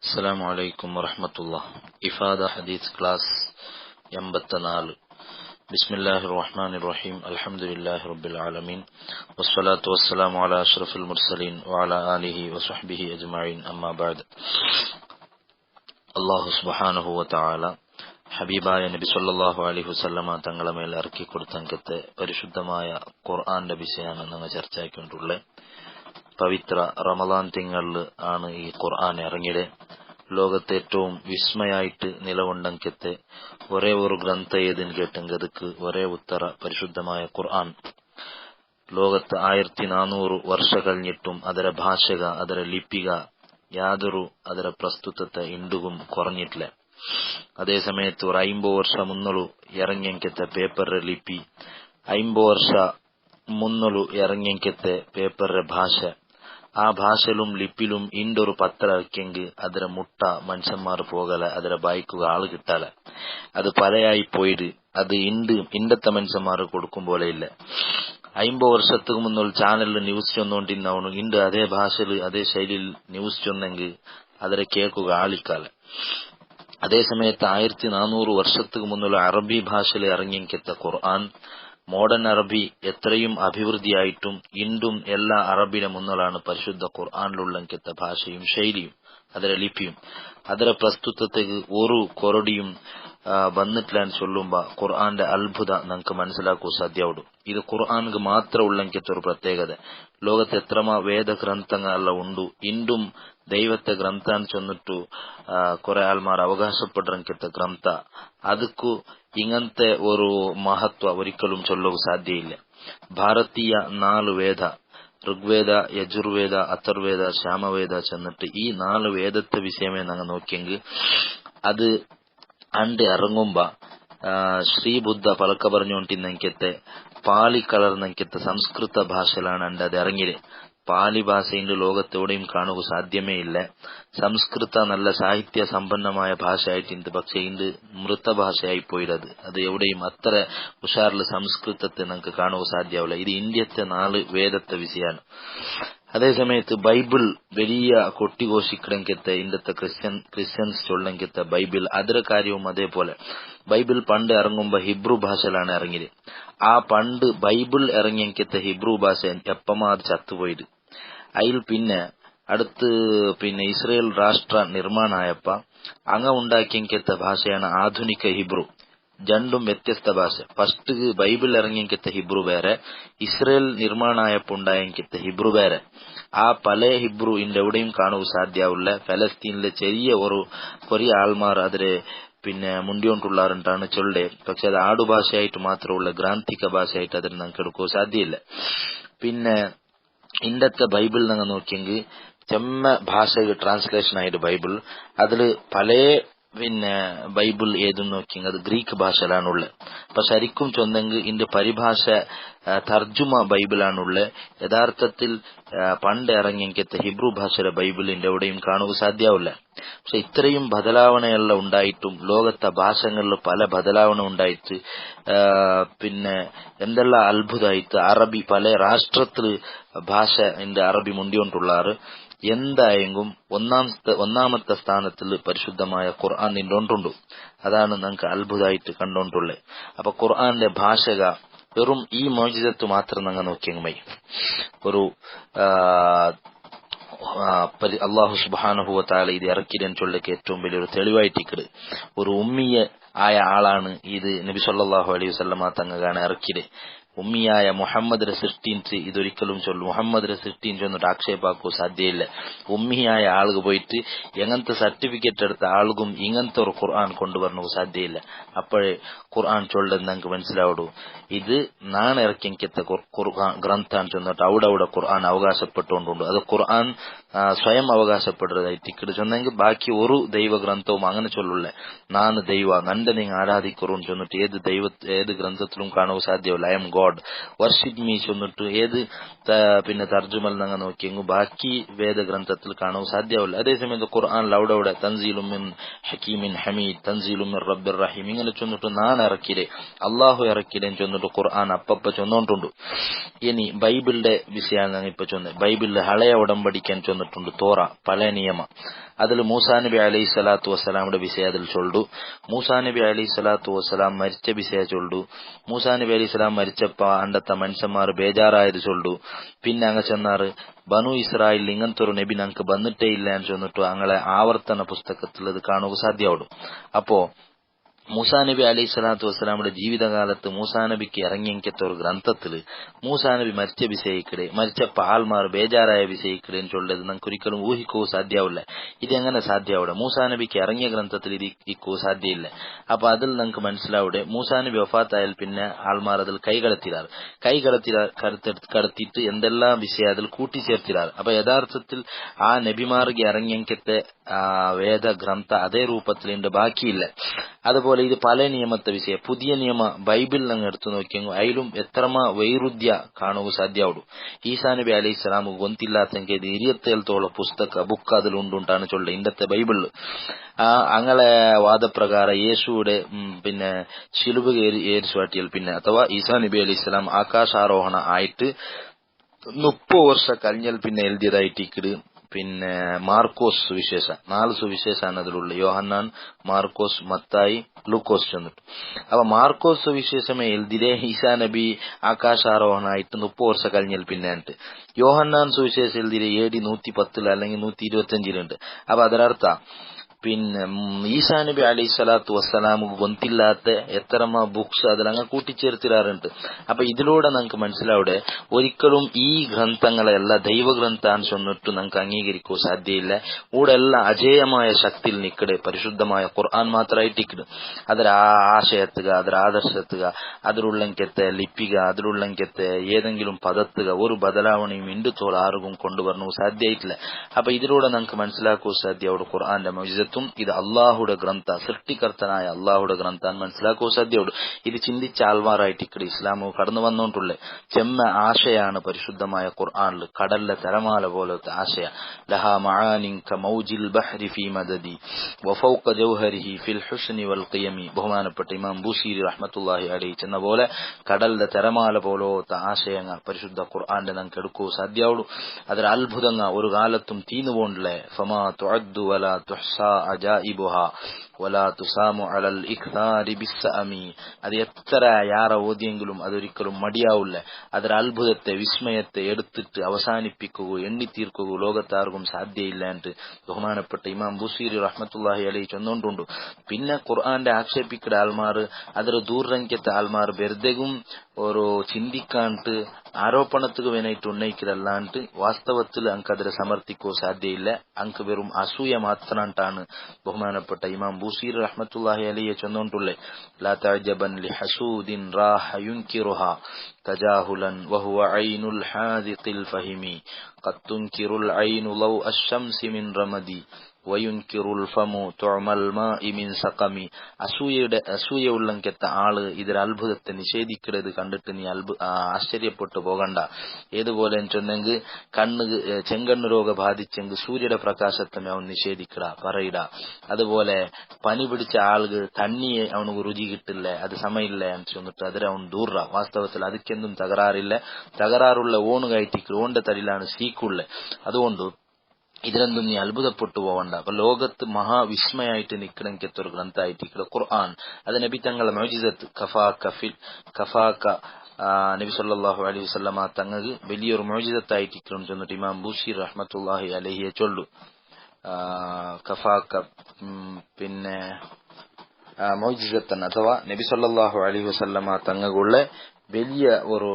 അസ്സലാമു അലൈക്കും വറഹ്മത്തുള്ളാഹി. ഇഫാദ ഹദീസ് ക്ലാസ് 84. ബിസ്മില്ലാഹിർ റഹ്മാനിർ റഹീം. അൽഹംദുലില്ലാഹി റബ്ബിൽ ആലമീൻ. വസ്സലാത്തു വസ്സലാമു അലാ അഷ്റഫിൽ മുർസലീൻ വഅലാ ആലിഹി വസഹ്ബിഹി അജ്മഈൻ. അമ്മാ ബഅദ്. അല്ലാഹു സുബ്ഹാനഹു വ തആല ഹബീബായ നബി സല്ലല്ലാഹു അലൈഹി വസല്ലമ തങ്ങളെ മേൽ ഇറക്കി കൊടുത്തങ്കത്തെ പരിശുദ്ധമായ ഖുർആന്റെ വിഷയമാണ് നമ്മൾ ചർച്ചയാക്കിയിട്ടുള്ളത്. പവിത്ര റമദാൻ തിങ്കളിൽ ആണ് ഈ ഖുർആൻ ഇറങ്ങിയത്. ലോകത്തെ ഏറ്റവും വിസ്മയായിട്ട് നിലകൊണ്ടങ്കത്തെ ഒരേ ഒരു ഗ്രന്ഥ ഏതിന് കേട്ടെങ്കിൽ ಅದಕ್ಕೆ ഒരേ ഉത്തര പരിശുദ്ധമായ ഖുർആൻ. ലോകത്ത് 1400 ವರ್ಷ കഴിഞ്ഞിട്ടും ಅದರ ಭಾಷೆಗ ಅದರ ಲಿಪಿಗ യാതൊരു ಅದರ ಪ್ರಸ್ತುತತೆ ಇಂಡುಗುം കുറഞ്ഞിട്ടില്ല. അതേ സമയത്ത് ഒരു 50 ವರ್ಷ മുന്നോളു ഇറങ്ങിയങ്കത്തെ പേപ്പർ ലിപി, 50 ವರ್ಷ മുന്നോളു ഇറങ്ങിയങ്കത്തെ പേപ്പർ ഭാഷ, ആ ഭാഷയിലും ലിപ്പിലും ഇണ്ടൊരു പത്ര ഇറക്കിയെങ്കിൽ ಅದರ മുട്ട മനുഷ്യന്മാർ പോകല, ಅದರ ബായിക്കുക ആള് കിട്ടാല. അത് പലയായി പോയിട്ട് അത് ഇണ്ടത്തെ മനുഷ്യന്മാർ കൊടുക്കും പോലെ ഇല്ല. 50 ವರ್ಷத்துக்கு മുന്നോൾ ചാനലിൽ ന്യൂസ് ചൊന്നോണ്ടിരുന്നവನು ഇണ്ട് അതേ ഭാഷയിൽ അതേ ശൈലിയിൽ ന്യൂസ് ചൊന്നെങ്കിൽ ಅದರ കേൾക്കുക ആളിക്കാല. അതേ സമയത്ത് 1400 ವರ್ಷத்துக்கு മുന്നോൾ അറബി ഭാഷയിൽ ഇറങ്ങിയെങ്കത്തെ ഖുർആൻ മോഡേൺ അറബി എത്രയും അഭിവൃദ്ധിയായിട്ടും ഇണ്ടും എല്ലാ അറബിയുടെ മുന്നിലാണ് പരിശുദ്ധ ഖുർആനിലുള്ളങ്കത്തെ ഭാഷയും ശൈലിയും ಅದರ ലിപിയും. ಅದರ പ്രസ്തുതത്തേക്ക് ഒരു കൊറടിയും വന്നിട്ടില്ലാന്ന് ചൊല്ലുമ്പോ ഖുർആന്റെ അത്ഭുത നമുക്ക് മനസ്സിലാക്കൂ സാധ്യവുള്ളൂ. ഇത് ഖുർആൻക്ക് മാത്രം ഉള്ളങ്കത്തെ ഒരു പ്രത്യേകത. ലോകത്ത് എത്രമാ വേദഗ്രന്ഥങ്ങളെല്ലാം ഉണ്ട്, ഇണ്ടും ദൈവത്തെ ഗ്രന്ഥാന്ന് ചൊന്നിട്ടു കുറെ ആൾമാർ അവകാശപ്പെടുറങ്കത്തെ ഗ്രന്ഥ ಅದಕ್ಕೂ ഇങ്ങനത്തെ ഒരു മഹത്വ ഒരിക്കലും ചൊല്ലുക സാധ്യയില്ല. ഭാരതീയ 4 വേദ, ഋഗ്വേദ, യജുർവേദ, ಅಥರ್ವೇದ, ശ്യാമവേദ ചെന്നിട്ട് ഈ 4 വേദത്തെ വിഷയമേ ഞങ്ങൾ നോക്കിയെങ്കിൽ അത് അണ്ട് ഇറങ്ങുമ്പോ ശ്രീബുദ്ധ പലക്ക പറഞ്ഞുകൊണ്ടിരുന്നങ്കത്തെ പാലി കളർന്നങ്കത്തെ സംസ്കൃത ഭാഷയിലാണ് അണ്ട് അത് ഇറങ്ങിയത്. പാലി ഭാഷയിന്റെ ലോകത്തെവിടെയും കാണുക സാധ്യമേ ഇല്ല. സംസ്കൃത നല്ല സാഹിത്യ സമ്പന്നമായ ഭാഷയായിട്ടുണ്ട്, പക്ഷെ ഇത് മൃതഭാഷയായി പോയിരത്. അത് എവിടെയും അത്ര ഉഷാറിൽ സംസ്കൃതത്തെ നമുക്ക് കാണുക സാധ്യമാവില്ല. ഇത് ഇന്ത്യത്തെ 4 വേദത്തെ വിഷയമാണ്. അതേ സമയത്ത് ബൈബിൾ വലിയ കൊട്ടിഘോഷിക്കടങ്കത്തെ ഇന്നത്തെ ക്രിസ്ത്യൻസ് ചൊല്ലങ്കത്തെ ബൈബിൾ ಅದರ കാര്യവും അതേപോലെ. ബൈബിൾ പണ്ട് ഇറങ്ങുമ്പോ ഹിബ്രു ഭാഷയിലാണ് ഇറങ്ങിയത്. ആ പണ്ട് ബൈബിൾ ഇറങ്ങിയങ്കത്തെ ഹിബ്രു ഭാഷ എപ്പമാ അത് ചത്തുപോയത്. അതിൽ അടുത്ത് ഇസ്രയേൽ രാഷ്ട്ര നിർമ്മാണമായപ്പ അങ്ങ ഉണ്ടാക്കിയങ്കത്തെ ഭാഷയാണ് ആധുനിക ഹിബ്രു. രണ്ടും വ്യത്യസ്ത ഭാഷ. ഫസ്റ്റ് ബൈബിൾ ഇറങ്ങിയങ്കത്തെ ഹിബ്രു വേറെ, ഇസ്രയേൽ നിർമ്മാണമായപ്പോ ഉണ്ടായങ്കത്തെ ഹിബ്രു വേറെ. ആ പല ഹിബ്രു ഇന്ന് എവിടെയും കാണുക സാധ്യമാവില്ല. ഫലസ്തീനിലെ ചെറിയ ഒരു കൊറിയ ആൾമാർ അതിരെ മുണ്ടിക്കൊണ്ടുള്ളാറുണ്ടാണ് ചൊല്ലേ. പക്ഷെ അത് ആടുഭാഷയായിട്ട് മാത്രമുള്ള ഗ്രാന്ഥിക ഭാഷയായിട്ട് അതിന് നമുക്ക് എടുക്കുക സാധ്യമില്ല. ഇന്നത്തെ ബൈബിൾ നിങ്ങൾ നോക്കിയെങ്കിൽ ചെമ്മ ഭാഷ ട്രാൻസ്ലേഷൻ ആയിട്ട് ബൈബിൾ അതില് പല ബൈബിൾ ഏതെന്ന് നോക്കിയെങ്കിൽ അത് ഗ്രീക്ക് ഭാഷയിലാണുള്ളത്. അപ്പൊ ശരിക്കും ചൊന്നെങ്കിൽ ഇതിന്റെ പരിഭാഷ തർജുമ ബൈബിളാണുള്ളത്. യഥാർത്ഥത്തിൽ പണ്ട് ഇറങ്ങിയങ്കത്തെ ഹിബ്രു ഭാഷയുടെ ബൈബിളിന്റെ എവിടെയും കാണുക സാധ്യമാവില്ല. പക്ഷെ ഇത്രയും ബദലാവണയെല്ലാം ഉണ്ടായിട്ടും ലോകത്തെ ഭാഷകളിൽ പല ബദലാവണ ഉണ്ടായിട്ട് എന്തെല്ലാം അത്ഭുതമായിട്ട് അറബി പല രാഷ്ട്രത്തിൽ ഭാഷ അറബി മുണ്ടിക്കൊണ്ടുള്ളാറ്. എന്തായെങ്കിലും ഒന്നാമത്തെ സ്ഥാനത്തിൽ പരിശുദ്ധമായ ഖുർആൻ നിന്നോണ്ടുണ്ട്. അതാണ് നമുക്ക് അത്ഭുതമായിട്ട് കണ്ടോണ്ടുള്ളത്. അപ്പൊ ഖുർആന്റെ ഭാഷക വെറും ഈ മോചിതത്വ മാത്രം ഞങ്ങൾ നോക്കിയെങ്കിൽ ഒരു അല്ലാഹു സുബ്ഹാനഹു വ തആല ഇത് ഇറക്കിയതെന്ന് ചൊല്ലക്ക് ഏറ്റവും വലിയൊരു തെളിവായിട്ടിക്കട്. ഒരു ഉമ്മിയ ആയ ആളാണ് ഇത് നബി സല്ലല്ലാഹു അലൈഹി വസല്ലമ തങ്ങാണ് ഇറക്കിയത്. ഉമ്മിയായ മുഹമ്മദിന്റെ സൃഷ്ടിച്ച് ഇതൊരിക്കലും ചൊല്ലും മുഹമ്മദിന്റെ സൃഷ്ടിന്ന് ചൊന്നിട്ട് ആക്ഷേപാക്കൂ സാധ്യയില്ല. ഉമ്മിയായ ആളുക പോയിട്ട് എങ്ങനത്തെ സർട്ടിഫിക്കറ്റ് എടുത്ത ആളുകും ഇങ്ങനത്തെ ഒരു ഖുർആൻ കൊണ്ടുവരണ സാധ്യയില്ല. അപ്പോഴേ ഖുർആൻ ചൊല്ലെന്ന് ഞങ്ങൾക്ക് മനസ്സിലാവൂ. ഇത് നാണ് ഇറക്കിയങ്കത്തെ ഗ്രന്ഥാൻ ചൊന്നിട്ട് അവിടെ ഖുർആൻ അവകാശപ്പെട്ടുകൊണ്ടുണ്ട്. അത് ഖുർആൻ സ്വയം അവകാശപ്പെടുന്നതായിട്ട് ഇക്കട് ചൊന്നെങ്കിൽ ബാക്കി ഒരു ദൈവ ഗ്രന്ഥവും അങ്ങനെ ചൊല്ലുള്ളേ. നാണ് ദൈവ നന്റെ നിങ്ങൾ ആരാധിക്കുറൂന്ന് ചൊന്നിട്ട് ഏത് ഗ്രന്ഥത്തിലും കാണുക സാധ്യമല്ല. I am God worship me ചൊന്നിട്ട് ഏത് തർജുമൽ ഞങ്ങൾ നോക്കിയെങ്കിൽ ബാക്കി വേദഗ്രന്ഥത്തിൽ കാണുക സാധ്യമാവില്ല. അതേസമയത്ത് ഖുർആനിൽ അവിടെ തൻസീലും മിൻ ഹക്കീമിൻ ഹമീദ്, തൻസീലും മിൻ റബ്ബിർ റഹീം ഇങ്ങനെ ചൊന്നിട്ട് നാൻ ഇറക്കിയില്ലേ അള്ളാഹു ഇറക്കിയില്ലേന്ന് ചൊന്നിട്ട് ഖുർആൻ അപ്പപ്പ ചൊന്നോണ്ടുണ്ട്. ഇനി ബൈബിളിന്റെ വിഷയമാണ് ഞാൻ ഇപ്പൊ ചൊന്നത്. ബൈബിളിലെ ഹളയ ഉടമ്പടിക്കാൻ ചൊന്നിട്ട് വന്നിട്ടുണ്ട് തോറ പഴയ നിയമ. അതിൽ മൂസാ നബി അലൈഹി സ്വലാത്തു വസ്സലാമുടെ വിഷയ അതിൽ ചൊല്ലു. മൂസാ നബി അലൈഹി സ്വലാത്തു വസ്സലാം മരിച്ച വിഷയ ചൊല്ലു. മൂസാ നബി അലൈഹി സ്വലാം മരിച്ചപ്പ അണ്ടത്തെ മനുഷ്യന്മാർ ബേജാറായത് ചൊല്ലു. പിന്നെ അങ്ങ് ചെന്നാറ് ബനു ഇസ്രായേൽ ഇങ്ങനത്തെ ഒരു നബി ഞങ്ങൾക്ക് വന്നിട്ടേ ഇല്ല എന്ന് ചൊന്നിട്ടു അങ്ങളെ ആവർത്തന പുസ്തകത്തിൽ ഇത് കാണുക സാധ്യമാവും. അപ്പോ മൂസാ നബി അലൈഹി സ്വലാത്തു വസ്സലാമുടെ ജീവിതകാലത്ത് മൂസാ നബിക്ക് ഇറങ്ങിയത്തെ ഒരു ഗ്രന്ഥത്തില് മൂസാ നബി മരിച്ച വിഷയിക്കടെ മരിച്ചപ്പ ആൾമാർ ബേജാറായ വിഷയിക്കടെ എന്ന് ചൊല്ലത് നമുക്ക് ഒരിക്കലും ഊഹിക്കോ സാധ്യമാവില്ല. ഇതെങ്ങനെ സാധ്യമാവിടെ? മൂസാ നബിക്ക് ഇറങ്ങിയ ഗ്രന്ഥത്തിൽ ഇത് ഇക്കോ സാധ്യമില്ല. അപ്പൊ അതിൽ നമുക്ക് മനസ്സിലാവിടെ മൂസാ നബി വഫാത്തായാൽ പിന്നെ ആൾമാർ അതിൽ കടത്തിയിട്ട് എന്തെല്ലാം വിഷയം അതിൽ കൂട്ടിച്ചേർത്തിരാറ്. അപ്പൊ യഥാർത്ഥത്തിൽ ആ നബിമാർക്ക് ഇറങ്ങിയത്തെ വേദ ഗ്രന്ഥ അതേ രൂപത്തിലുണ്ട്, ബാക്കിയില്ല. അതുപോലെ ഇത് പല നിയമത്തെ വിഷയം പുതിയ നിയമ ബൈബിളിൽ അങ്ങ് എടുത്തു നോക്കിയെങ്കിൽ അതിലും എത്രമാ വൈരുദ്ധ്യ കാണുക സാധ്യമാവുള്ളൂ. ഈസാ നബി അലൈഹി സ്വലാം ഗൊന്തില്ലാത്തെങ്കിൽ ഇത് 27 പുസ്തക ബുക്ക് അതിലുണ്ടാണ് ചൊല്ല ഇന്നത്തെ ബൈബിളിൽ. അങ്ങനെ വാദപ്രകാരം യേശുവിടെ പിന്നെ ശിലുബ് ഏരിച്ചുവാട്ടിയൽ പിന്നെ അഥവാ ഈസാ നബി അലൈഹി സ്വലാം ആകാശാരോഹണ ആയിട്ട് 30 വർഷം കഴിഞ്ഞാൽ പിന്നെ എഴുതിയതായിട്ട് പിന്നെ മാർക്കോസ് സുവിശേഷ 4 സുവിശേഷാണ് അതിലുള്ള. യോഹന്നാൻ, മാർക്കോസ്, മത്തായി, ലൂക്കോസ് ചെന്നിട്ട്. അപ്പൊ മാർക്കോസ് സുവിശേഷമേ എഴുതിരെ ഈസാ നബി ആകാശാരോഹണായിട്ട് 30 വർഷം കഴിഞ്ഞാൽ പിന്നെ യോഹന്നാൻ സുവിശേഷം എഴുതിരെ AD 110 അല്ലെങ്കിൽ 125 അപ്പൊ അതിനർത്ഥ പിന്നെ ഈസാ നബി അലൈഹി സ്വലാത്തു വസ്സലാമുക്ക് ഗൊന്തില്ലാത്ത എത്രമാ ബുക്സ് അതിലങ്ങ് കൂട്ടിച്ചേർത്തിരാറുണ്ട്. അപ്പൊ ഇതിലൂടെ നമുക്ക് മനസ്സിലാവിടെ ഒരിക്കലും ഈ ഗ്രന്ഥങ്ങളെല്ലാം ദൈവഗ്രന്ഥാന്ന് ചൊന്നിട്ട് നമുക്ക് അംഗീകരിക്കോ സാധ്യയില്ല. ഇവിടെ എല്ലാം അജേയമായ ശക്തിയിൽ നിൽക്കടെ പരിശുദ്ധമായ ഖുർആൻ മാത്രമായിട്ടിക്കട്. അതിൽ ആശയത്തുക, അതിൽ ആദർശത്തുക, അതിലുള്ളങ്കത്തെ ലിപ്പിക, അതിലുള്ളങ്കത്തെ ഏതെങ്കിലും പദത്തുക ഒരു ബദലാവണയും ഇന്ദുത്തോൾ ആർക്കും കൊണ്ടുവരണോ സാധ്യമായിട്ടില്ല. അപ്പൊ ഇതിലൂടെ നമുക്ക് മനസ്സിലാക്കൂ സാധ്യ അവിടെ ഖുർആന്റെ മൗജിസത്തും ഇത് അള്ളാഹുടെ ഗ്രന്ഥ സൃഷ്ടികർത്തനായ അള്ളാഹുടെ ഗ്രന്ഥാൻ മനസ്സിലാക്കൂ സാധ്യമുള്ളൂ. ഇത് ചിന്തിച്ച ആൾമാരായിട്ട് ഇക്കടെ ഇസ്ലാമു കടന്നു വന്നോണ്ടുള്ളേ ചെമ്മ ആശയാണ് പരിശുദ്ധമായ ഖുർആനിൽ. കടലിലെ തിരമാല പോലത്തെ ആശയ. ലഹാ മആനിൻ കമൗജിൽ ബഹ്രി ഫീ മദദി വഫൗക ജൗഹരിഹി ഫിൽ ഹുസ്നി വൽ ഖിയമി. ബഹുമാനപ്പെട്ട ഇമാം ബൂസീരി റഹ്മത്തുള്ളാഹി അലൈഹി ചെന്ന പോലെ കടലിലെ തിരമാല പോലത്തെ ആശയങ്ങൾ പരിശുദ്ധ ഖുർആന്റെ നമുക്ക് എടുക്കൂ സാധ്യമുള്ളൂ. അതിൽ അത്ഭുതങ്ങൾ ഒരു കാലത്തും തീന്നുപോണ്ടല്ലേ. ഫമാ തുഅദ്ദു വലാ തുഹ്സാ അജായിബുഹ വലാ തുസാമു അലൽ ഇഖ്താരി ബിസ്സഅമി. അത് എത്ര യാറ ഓതിയെങ്കിലും അതൊരിക്കലും മടിയാവില്ല. അതിൽ അത്ഭുതത്തെ വിസ്മയത്തെ എടുത്തിട്ട് അവസാനിപ്പിക്കുകയോ എണ്ണിത്തീർക്കുകയോ ലോകത്താർക്കും സാധ്യയില്ല എന്ന് ബഹുമാനപ്പെട്ട ഇമാം ബുസീരി റഹ്മത്തുള്ളാഹി അലൈഹി ചൊന്നുകൊണ്ടുണ്ട്. പിന്നെ ഖുർആന്റെ ആക്ഷേപിക്കുന്ന ആൾമാർ അതിൽ ദൂരങ്കത്തെ ആൾമാർ വെറുതെയും ഒരു ചിന്തിക്കാണ്ട് ആരോപണത്തുക വേനായിട്ട് ഉന്നയിക്കലല്ലാണ്ട് വാസ്തവത്തിൽ അങ്ക് അതിൽ സമർത്ഥിക്കോ സാധ്യയില്ല. അങ്ക് വെറും അസൂയ മാത്രാണ് ബഹുമാനപ്പെട്ട ഇമാം ബൂസീർ റഹ്മത്തുള്ളാഹി അലൈഹി ചൊന്നുകൊണ്ടുള്ളേ. ലാ തഅജബൻ ലിഹസൂദിൻ റാഹ യുൻകിറുഹാ തജാഹുലൻ വഹുവ ഐനുൽ ഹാദിഖിൽ ഫഹിമി ഖദ് തുൻകിറുൽ ഐനു ലൗ അശ്ശംസി മിൻ റമദി വയുൻകിറുൽ ഫമു തുഅമൽ മാഇ മിൻ സഖമി. അസൂയ ഉള്ളങ്കത്തെ ആള് ഇതിൽ അത്ഭുതത്തെ നിഷേധിക്കുന്നത് കണ്ടിട്ട് നീ ആശ്ചര്യപ്പെട്ടു പോകണ്ട. ഏതുപോലെ ചൊന്നെങ്കിൽ ചെങ്കണ്ണ് രോഗം ബാധിച്ചെങ്കിൽ സൂര്യയുടെ പ്രകാശത്തെ അവൻ നിഷേധിക്കട പറയിട. അതുപോലെ പനി പിടിച്ച ആളുകൾ തണ്ണിയെ അവനക്ക് രുചി കിട്ടില്ല, അത് സമയില്ല എന്ന് ചൊന്നിട്ട് അതിൽ അവൻ ദൂറ. വാസ്തവത്തിൽ അതിക്കെന്തും തകരാറില്ല. തകരാറുള്ള ഓണ് കയറ്റിക്ക് ഓന്റെ തടിയിലാണ് സീക്കുള്ള. അതുകൊണ്ട് ഇതിലൊന്നും നീ അത്ഭുതപ്പെട്ടു പോകണ്ട. അപ്പൊ ലോകത്ത് മഹാവിസ്മയായിട്ട് നിൽക്കണമെങ്കിൽ ഒരു ഗ്രന്ഥമായിട്ട് ഖുർആൻ. അത് നബി തങ്ങളുടെ മൗജിസത്ത് കഫാക്ക നബി സല്ലല്ലാഹു അലൈഹി വസല്ലമ തങ്ങൾക്ക് വലിയൊരു മൗജിസത്തായിട്ട് ചെന്നിട്ട് ഇമാം ബൂസീർ റഹ്മത്തുള്ളാഹി അലൈഹിയെ ചൊല്ലു. കഫാക്ക പിന്നെ മൗജിസത്തൻ അഥവാ നബി സല്ലല്ലാഹു അലൈഹി വസല്ലമ തങ്ങളുടെ വലിയ ഒരു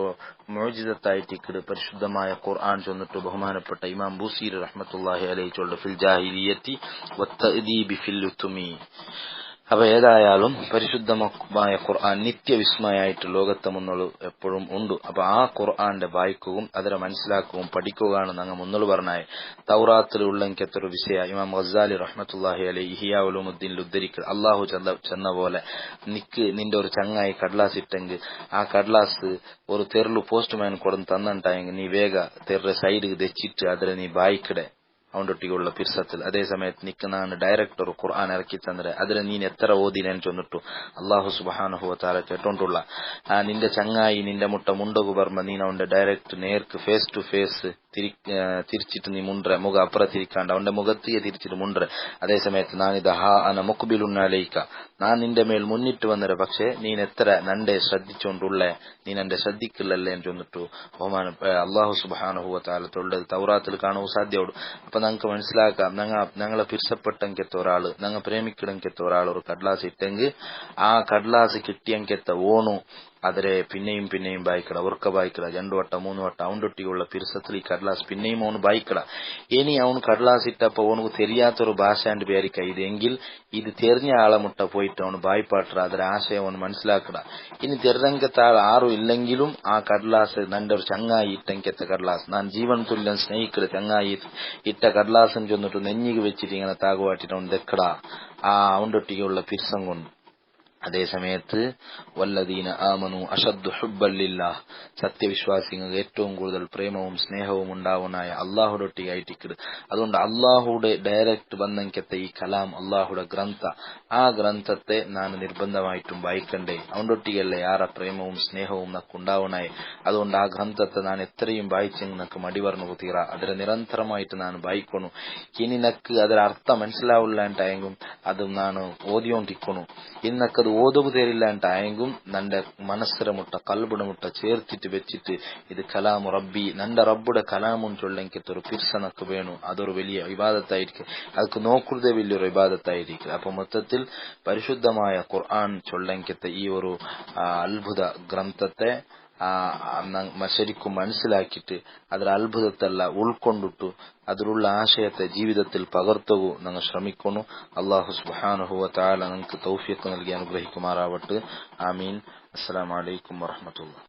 മുഅ്ജിസത്തായിട്ട് പരിശുദ്ധമായ ഖുർആൻ ചൊന്നിട്ട് ബഹുമാനപ്പെട്ട ഇമാം ബൂസീർ റഹ്മത്തുള്ളാഹി അലൈഹി ചൊല്ലു ഫിൽ ജാഹിലിയത്തി വത്തഅദീബി ഫിൽ ഉത്മി. അപ്പൊ ഏതായാലും പരിശുദ്ധമായ ഖുർആൻ നിത്യവിസ്മയായിട്ട് ലോകത്തെ മുന്നോട് എപ്പോഴും ഉണ്ട്. അപ്പൊ ആ ഖുർആന്റെ വായിക്കുകയും അതിനെ മനസ്സിലാക്കുകയും പഠിക്കുകയാണ് ഞങ്ങൾ മുന്നോട് പറഞ്ഞാൽ. തൗറാത്തിലുള്ള എത്ര വിഷയ ഇമാം ഗസാലി റഹ്മത്തുള്ളാഹി അലൈഹി ഇഹ്യാ ഉലൂമുദ്ദീനിൽ ഉദ്ധരിക്കുക. അള്ളാഹു ചെന്ന പോലെ നിന്റെ ഒരു ചങ്ങായി കടലാസ് ഇട്ടെങ്കിൽ ആ കടലാസ് ഒരു തെരലു പോസ്റ്റ്മാൻ കൊടുന്ന് തന്നിട്ടായെങ്കിൽ നീ വേഗ തെരുടെ സൈഡ് തെച്ചിട്ട് അതിൽ നീ വായിക്കടെ അവണ്ടൊട്ടിയുള്ള പിർസത്തിൽ. അതേ സമയത്ത് നിൽക്കുന്ന ഡയറക്ടർ ഖുർആൻ ഇറക്കി തന്നിട്ട് അതിൽ നീ എത്ര ഓതിനെന്ന് ചൊന്നിട്ടു അള്ളാഹു സുബ്ഹാനഹു വ തആല കേട്ടോണ്ടുള്ള നിന്റെ ചങ്ങായി നിന്റെ മുണ്ടകു പറമ്പ നീ അവന്റെ ഡയറക്ട് നേർക്ക് ഫേസ് ടു ഫേസ് തിരിച്ചിട്ട് നീ മുണ്ട്ര, മുഖം അപ്പുറത്തിരിക്കാണ്ട് അവന്റെ മുഖത്തേക്ക് തിരിച്ചിട്ട് മുണ്ട്ര. അതേ സമയത്ത് ഞാനിത് ഹാ അന മുഖ്ബിലുന്നലൈക, ഞാൻ നിന്റെ മേൽ മുന്നിട്ട് വന്നിര, പക്ഷെ നീ എത്ര നന്റെ ശ്രദ്ധിച്ചോണ്ടുള്ളേ, നീ എന്റെ ശ്രദ്ധിക്കില്ലല്ലേ എന്ന് ചൊന്നിട്ടു ബഹുമാന അള്ളാഹു സുബ്ഹാനഹു വ തആല തൊള്ളത് തൗറാത്തിൽ കാണുവാൻ സാധ്യമുള്ളൂ. അപ്പൊ ഞങ്ങൾക്ക് മനസ്സിലാക്കാം, ഞങ്ങളെ പിരിസപ്പെട്ടെങ്കെത്ത ഒരാള്, ഞങ്ങൾ പ്രേമിക്കണമെങ്കെത്ത ഒരാൾ ഒരു കടലാസ് ഇട്ടെങ്കിൽ ആ കടലാസ് കിട്ടിയെങ്കെത്ത ഓണു അതിരെ പിന്നെയും ബായിക്കട, ഉറക്ക ബായിക്കട, 2 വട്ട 3 വട്ട അവണ്ടൊട്ടിയുള്ള പിരിസത്തിൽ ഈ കടലാസ് പിന്നെയും അവന് ബായിക്കട. ഇനി അവന് കടലാസ് ഇട്ടപ്പോ അവനക്ക് തെരിയാത്തൊരു ഭാഷാണ്ട് പേരിക്ക ഇതെങ്കിൽ ഇത് തെരിഞ്ഞ ആളെ മുട്ട പോയിട്ട് അവന് ബായിപ്പാട്ട, അതിന്റെ ആശയം അവന് മനസ്സിലാക്കട. ഇനി തെരങ്കത്തെ ആൾ ആരും ഇല്ലെങ്കിലും ആ കടലാസ് നന്റെ ഒരു ചങ്ങായി ഇട്ടെങ്കെത്ത കടലാസ്, ഞാൻ ജീവൻ തുല്യം സ്നേഹിക്കട ചങ്ങായി ഇട്ട കടലാസം ചെന്നിട്ട് നെഞ്ഞിക്ക് വെച്ചിട്ട് ഇങ്ങനെ താകുവാട്ടിട്ട് അവൻ തെക്കട ആ അവണ്ടൊട്ടിയുള്ള പിരിസം കൊണ്ട്. അതേ സമയത്ത് വല്ലദീന ആമനു അഷദ്ദു ഹുബ്ബൻ ലില്ലാഹ്, സത്യവിശ്വാസികൾ ഏറ്റവും കൂടുതൽ പ്രേമവും സ്നേഹവും ഉണ്ടാവുന്നായ അള്ളാഹുടൊട്ടിയായിട്ടിക്കട്. അതുകൊണ്ട് അള്ളാഹുടെ ഡയറക്റ്റ് ബന്ധങ്കത്തെ ഈ കലാം, അള്ളാഹുടെ ഗ്രന്ഥ, ആ ഗ്രന്ഥത്തെ ഞാൻ നിർബന്ധമായിട്ടും വായിക്കണ്ടേ. അവണ്ടൊട്ടിയല്ലേ ആറ പ്രേമവും സ്നേഹവും നക്കുണ്ടാവുന്നായി. അതുകൊണ്ട് ആ ഗ്രന്ഥത്തെ ഞാൻ എത്രയും വായിച്ചെങ്കിൽ നക്ക് മടിവർന്നു തീറ, അതിനെ നിരന്തരമായിട്ട് ഞാൻ വായിക്കണു. ഇനി നക്ക് അതിന്റെ അർത്ഥം മനസ്സിലാവില്ല എന്തായെങ്കും അത് ഞാൻ ഓതിയോണ്ടിരിക്കണു. ഇന്നക്കത് ഓതുബു തരില്ല എന്തായെങ്കും നന്റെ മനസ്സിര മുട്ട കൽബിട മുട്ട ചേർത്തിട്ട് വെച്ചിട്ട് ഇത് കലാമു റബ്ബി, നന്റെ റബ്ബുടെ കലാമും ചൊല്ലെങ്കിട്ട് ഒരു പിർസനക്ക് വേണു. അതൊരു വലിയ വിവാദത്തായിരിക്കും, അതൊക്കെ നോക്കുന്നതേ വലിയൊരു വിവാദത്തായിരിക്കും. അപ്പൊ മൊത്തത്തിൽ പരിശുദ്ധമായ ഖുർആൻ ചൊല്ലെങ്കിട്ട് ഈ ഒരു അത്ഭുത ഗ്രന്ഥത്തെ ശരിക്കും മനസ്സിലാക്കിയിട്ട് അതിൽ അത്ഭുതത്തല്ല ഉൾക്കൊണ്ടിട്ടു അതിലുള്ള ആശയത്തെ ജീവിതത്തിൽ പകർത്തവു ഞങ്ങൾ ശ്രമിക്കുന്നു. അല്ലാഹു സുബ്ഹാനഹു വ തആല ഞങ്ങൾക്ക് തൗഫീഖ് നൽകി അനുഗ്രഹിക്കുമാറാവട്ടെ. ആമീൻ. അസ്സലാമു അലൈക്കും വറഹ്മത്തുള്ളാഹി.